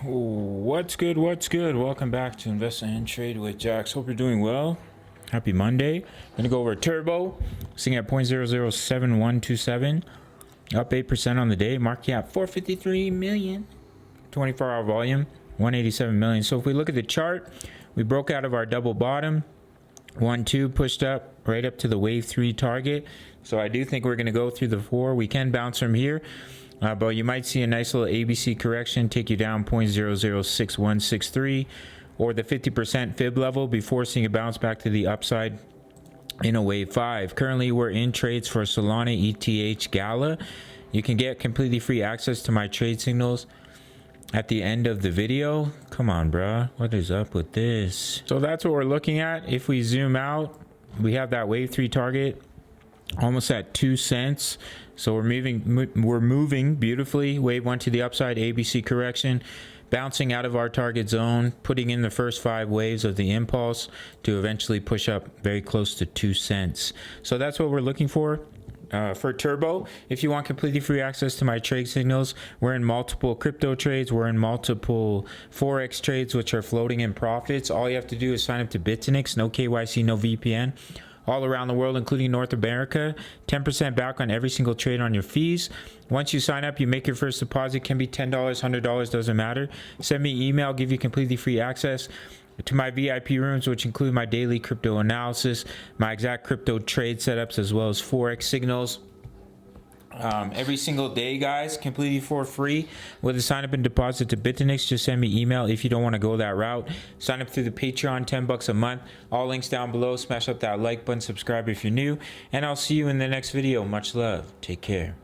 What's good? What's good? Welcome back to Invest and Trade with Jax. Hope you're doing well. Happy Monday. Gonna go over Turbo, sitting at 0.007127, up 8% on the day. Market cap 453 million. 24-hour volume 187 million. So if we look at the chart, we broke out of our double bottom. 1-2 pushed up right up to the wave 3 target. So I do think we're gonna go through the 4. We can bounce from here. But you might see a nice little ABC correction take you down 0.006163 or the 50% fib level before seeing a bounce back to the upside in a wave 5. Currently, we're in trades for Solana ETH Gala. You can get completely free access to my trade signals at the end of the video. Come on, bruh. What is up with this? So that's what we're looking at. If we zoom out, we have that wave 3 target almost at 2 cents. So we're moving beautifully. Wave 1 to the upside, ABC correction, bouncing out of our target zone, putting in the first 5 waves of the impulse to eventually push up very close to 2 cents. So that's what we're looking for Turbo. If you want completely free access to my trade signals, we're in multiple crypto trades. We're in multiple Forex trades, which are floating in profits. All you have to do is sign up to Bitfinex, no KYC, no VPN. All around the world, including North America, 10% back on every single trade on your fees. Once you sign up, you make your first deposit. Can be $10, $100, doesn't matter. Send me an email, give you completely free access to my VIP rooms, which include my daily crypto analysis, my exact crypto trade setups, as well as Forex signals. Every single day, guys, completely for free with a sign up and deposit to Bitfinex. Just send me email if you don't want to go that route. Sign up through the Patreon, $10 a month. All links down below. Smash up that like button, subscribe if you're new, and I'll see you in the next video. Much love. Take care.